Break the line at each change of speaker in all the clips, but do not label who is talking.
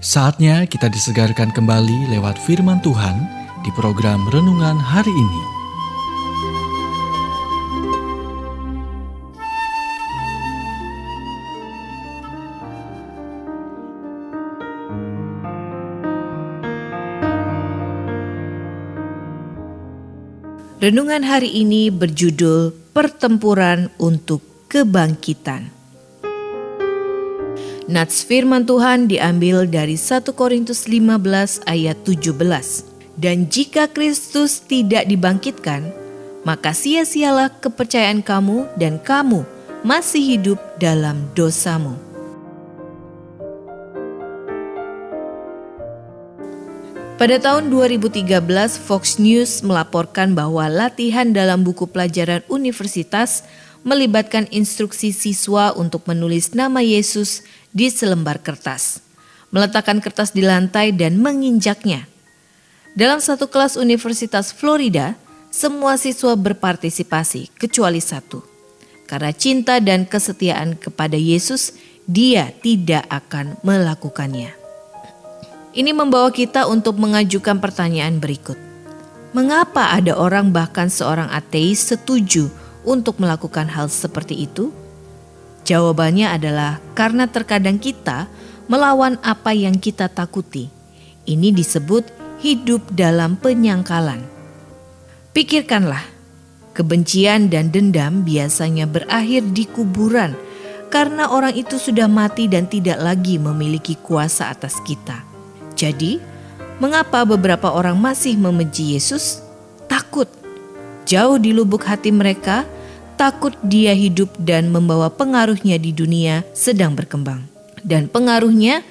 Saatnya kita disegarkan kembali lewat firman Tuhan di program Renungan Hari ini.
Renungan hari ini berjudul Pertempuran untuk Kebangkitan. Nats firman Tuhan diambil dari 1 Korintus 15 ayat 17. Dan jika Kristus tidak dibangkitkan, maka sia-sialah kepercayaan kamu dan kamu masih hidup dalam dosamu. Pada tahun 2013, Fox News melaporkan bahwa latihan dalam buku pelajaran universitas melibatkan instruksi siswa untuk menulis nama Yesus di selembar kertas, meletakkan kertas di lantai dan menginjaknya. Dalam satu kelas Universitas Florida, semua siswa berpartisipasi kecuali satu. Karena cinta dan kesetiaan kepada Yesus, dia tidak akan melakukannya. Ini membawa kita untuk mengajukan pertanyaan berikut. Mengapa ada orang bahkan seorang ateis setuju untuk melakukan hal seperti itu? Jawabannya adalah karena terkadang kita melawan apa yang kita takuti. Ini disebut hidup dalam penyangkalan. Pikirkanlah, kebencian dan dendam biasanya berakhir di kuburan karena orang itu sudah mati dan tidak lagi memiliki kuasa atas kita. Jadi, mengapa beberapa orang masih membenci Yesus? Takut. Jauh di lubuk hati mereka, takut dia hidup dan membawa pengaruhnya di dunia sedang berkembang. Dan pengaruhnya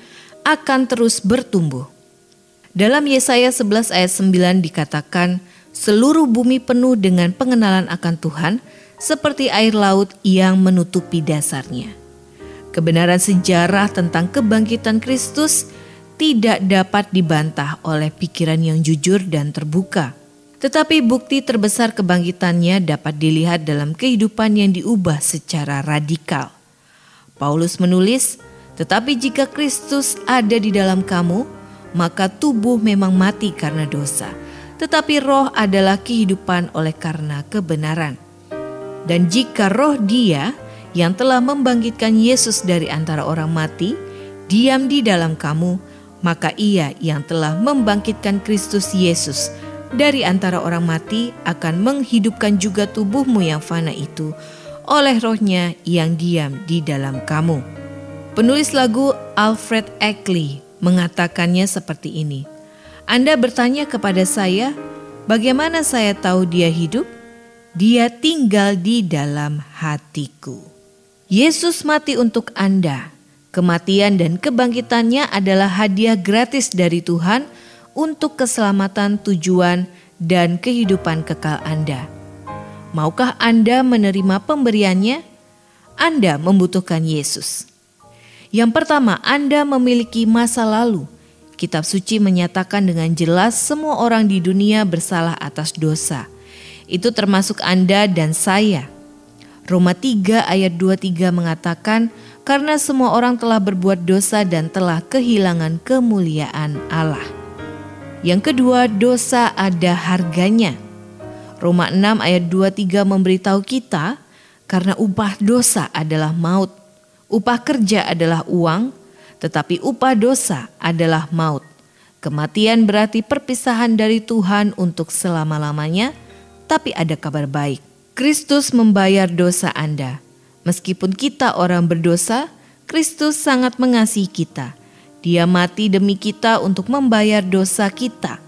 akan terus bertumbuh. Dalam Yesaya 11 ayat 9 dikatakan, seluruh bumi penuh dengan pengenalan akan Tuhan, seperti air laut yang menutupi dasarnya. Kebenaran sejarah tentang kebangkitan Kristus tidak dapat dibantah oleh pikiran yang jujur dan terbuka. Tetapi bukti terbesar kebangkitannya dapat dilihat dalam kehidupan yang diubah secara radikal. Paulus menulis, tetapi jika Kristus ada di dalam kamu, maka tubuh memang mati karena dosa, tetapi roh adalah kehidupan oleh karena kebenaran. Dan jika roh Dia yang telah membangkitkan Yesus dari antara orang mati, diam di dalam kamu, maka Ia yang telah membangkitkan Kristus Yesus dari antara orang mati akan menghidupkan juga tubuhmu yang fana itu oleh rohnya yang diam di dalam kamu. Penulis lagu Alfred Eckley mengatakannya seperti ini. Anda bertanya kepada saya, bagaimana saya tahu dia hidup? Dia tinggal di dalam hatiku. Yesus mati untuk Anda. Kematian dan kebangkitannya adalah hadiah gratis dari Tuhan untuk keselamatan, tujuan, dan kehidupan kekal Anda. Maukah Anda menerima pemberiannya? Anda membutuhkan Yesus. Yang pertama, Anda memiliki masa lalu. Kitab suci menyatakan dengan jelas semua orang di dunia bersalah atas dosa. Itu termasuk Anda dan saya. Roma 3 ayat 23 mengatakan, karena semua orang telah berbuat dosa dan telah kehilangan kemuliaan Allah. Yang kedua, dosa ada harganya. Roma 6 ayat 23 memberitahu kita, karena upah dosa adalah maut. Upah kerja adalah uang, tetapi upah dosa adalah maut. Kematian berarti perpisahan dari Tuhan untuk selama-lamanya, tapi ada kabar baik. Kristus membayar dosa Anda. Meskipun kita orang berdosa, Kristus sangat mengasihi kita. Dia mati demi kita untuk membayar dosa kita.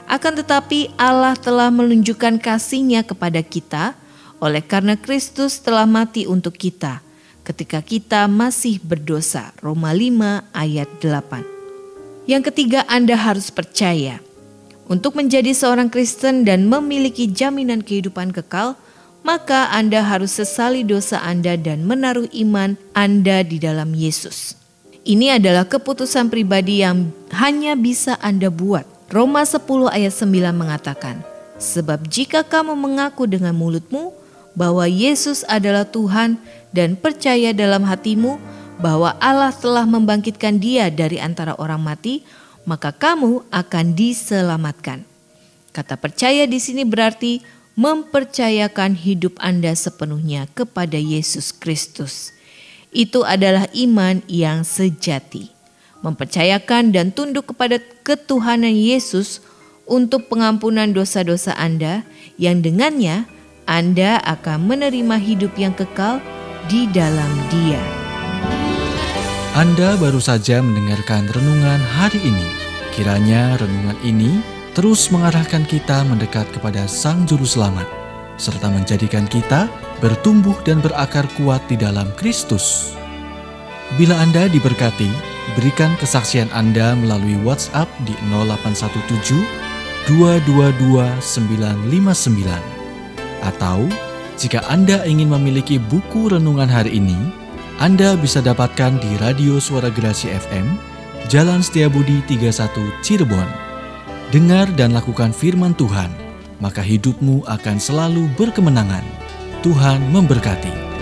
Akan tetapi Allah telah menunjukkan kasih-Nya kepada kita oleh karena Kristus telah mati untuk kita ketika kita masih berdosa. Roma 5 ayat 8. Yang ketiga, Anda harus percaya. Untuk menjadi seorang Kristen dan memiliki jaminan kehidupan kekal, maka Anda harus sesali dosa Anda dan menaruh iman Anda di dalam Yesus. Ini adalah keputusan pribadi yang hanya bisa Anda buat. Roma 10 ayat 9 mengatakan, sebab jika kamu mengaku dengan mulutmu bahwa Yesus adalah Tuhan dan percaya dalam hatimu bahwa Allah telah membangkitkan Dia dari antara orang mati, maka kamu akan diselamatkan. Kata percaya di sini berarti mempercayakan hidup Anda sepenuhnya kepada Yesus Kristus. Itu adalah iman yang sejati. Mempercayakan dan tunduk kepada ketuhanan Yesus untuk pengampunan dosa-dosa Anda, yang dengannya Anda akan menerima hidup yang kekal di dalam Dia.
Anda baru saja mendengarkan renungan hari ini. Kiranya renungan ini terus mengarahkan kita mendekat kepada Sang Juru Selamat, serta menjadikan kita bertumbuh dan berakar kuat di dalam Kristus. Bila Anda diberkati, berikan kesaksian Anda melalui WhatsApp di 0817 222 959. Atau jika Anda ingin memiliki buku renungan hari ini, Anda bisa dapatkan di Radio Suara Gerasi FM, Jalan Setiabudi 31 Cirebon. Dengar dan lakukan firman Tuhan, maka hidupmu akan selalu berkemenangan. Tuhan memberkati.